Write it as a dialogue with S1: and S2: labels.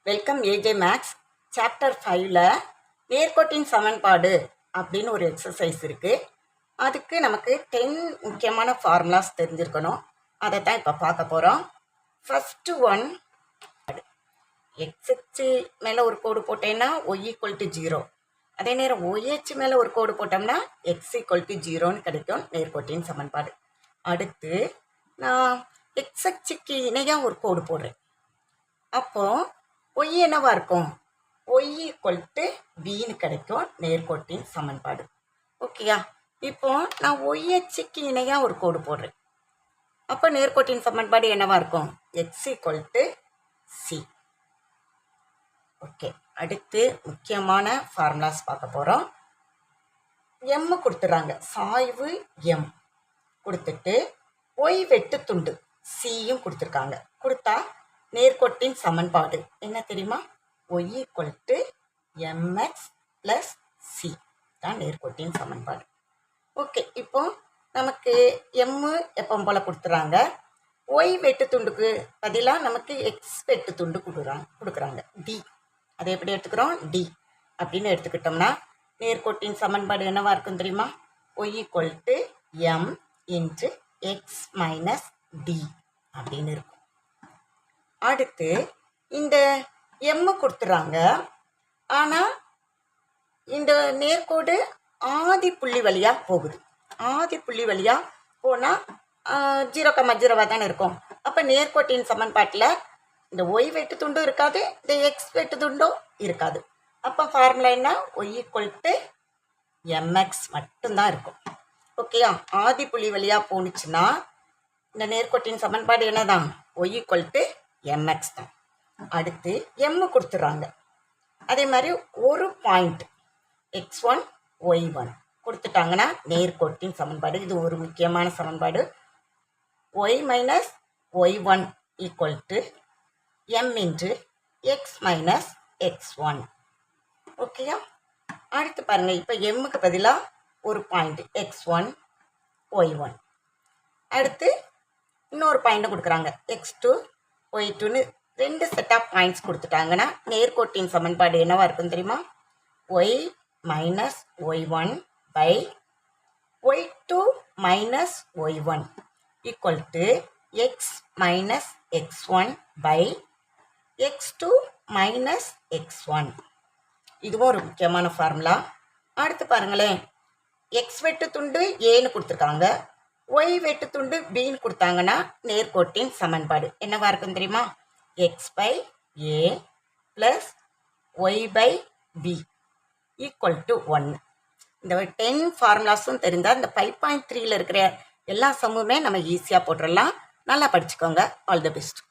S1: Welcome AJ maths chapter 5ல் நேர்கோட்டின் சமன்பாடு அப்படின்னு ஒரு எக்ஸசைஸ் இருக்குது. அதுக்கு நமக்கு 10 முக்கியமான ஃபார்முலாஸ் தெரிஞ்சிருக்கணும். அதை தான் இப்போ பார்க்க போகிறோம். ஃபஸ்ட்டு ஒன், எக்ஸ்ஹெச் மேலே ஒரு கோடு போட்டேன்னா ஒய் ஈக்குவல் டு 0. அதே நேரம் ஒய்ஹெச் மேலே ஒரு கோடு போட்டோம்னா எக்ஸ் ஈக்குவல் டு 0ன்னு கிடைக்கும் நேர்கோட்டின் சமன்பாடு. அடுத்து நான் எக்ஸ்ஹெச்சுக்கு இணையாக ஒரு கோடு போடுறேன். அப்போது ஒய் என்னவா இருக்கும்? ஒய் ஈக்குவல் டு பின்னு கிடைக்கும் நேர்கோட்டின் சமன்பாடு. ஓகேயா? இப்போ நான் ஒய்ஹெச்சுக்கு இணையாக ஒரு கோடு போடுறேன். அப்போ நேர்கோட்டின் சமன்பாடு என்னவா இருக்கும்? X equal to C. Okay, அடுத்து முக்கியமான ஃபார்முலாஸ் பார்க்க போகிறோம். எம் கொடுத்துட்றாங்க, சாய்வு எம் கொடுத்துட்டு ஒய் வெட்டு துண்டு சியும் கொடுத்துருக்காங்க. கொடுத்தா நேர்கோட்டின் சமன்பாடு என்ன தெரியுமா? Y equal to MX plus C தான் நேர்கோட்டின் சமன்பாடு. ஓகே, இப்போ நமக்கு எம்மு எப்போ போல் கொடுத்துறாங்க. ஒய் வெட்டு துண்டுக்கு பதிலாக நமக்கு எக்ஸ் வெட்டு துண்டு கொடுக்குறாங்க டி. அதை எப்படி எடுத்துக்கிறோம்? டி அப்படின்னு எடுத்துக்கிட்டோம்னா நேர்கோட்டின் சமன்பாடு என்னவா இருக்கும் தெரியுமா? Y equal to M into X minus D அப்படின்னு இருக்கும். அடுத்து இந்த எம்மு கொடுத்துறாங்க. ஆனால் இந்த நேர்கோடு ஆதி புள்ளி வழியாக போகுது. ஆதி புள்ளி வழியாக போனால் 0,0 தானே இருக்கும். அப்போ நேர்கோட்டின் சமன்பாட்டில் இந்த ஒய் வெட்டு துண்டும் இருக்காது, இந்த எக்ஸ் வெட்டு துண்டும் இருக்காது. அப்போ ஃபார்முலா என்ன? ஒய் ஈக்குவல் டு எம்எக்ஸ் மட்டும்தான் இருக்கும். ஓகேயா? ஆதி புள்ளி வழியாக போணுச்சுன்னா இந்த நேர்கோட்டின் சமன்பாடு என்னதான்? ஒய் ஈக்குவல் டு எம்எக்ஸ் தான். அடுத்து எம்மு கொடுத்துட்றாங்க. அதே மாதிரி ஒரு பாயிண்ட் x1 y1 கொடுத்துட்டாங்கன்னா நேர்கோட்டின் சமன்பாடு. இது ஒரு முக்கியமான சமன்பாடு. y minus y1 equal to M into X minus x1. ஓகேயா? அடுத்து பாருங்கள், இப்போ எம்முக்கு பதிலாக ஒரு பாயிண்ட் x1 y1. அடுத்து இன்னொரு பாயிண்ட்டை கொடுக்குறாங்க, x2 y2ன்னு 2 செட் ஆஃப் பாயிண்ட்ஸ் கொடுத்துட்டாங்கன்னா நேர்கோட்டின் சமன்பாடு என்னவா இருக்கும் தெரியுமா? Y minus y one by y two minus y one equal to x minus x one by x two minus x one. இதுவும் ஒரு முக்கியமான ஃபார்முலா. அடுத்து பாருங்களேன், எக்ஸ் வெட்டு துண்டு ஏன்னு கொடுத்துருக்காங்க, ஒய் வெட்டு துண்டு பின்னு கொடுத்தாங்கன்னா நேர்கோட்டின் சமன்பாடு என்னவா இருக்கும் தெரியுமா? X by A plus Y by B equal to 1. இந்த 10 ஃபார்முலாஸும் தெரிந்தால் இந்த 5.3ல் இருக்கிற எல்லா சம்முமே நம்ம ஈஸியாக போட்டுடலாம். நல்லா படிச்சுக்கோங்க. All the best.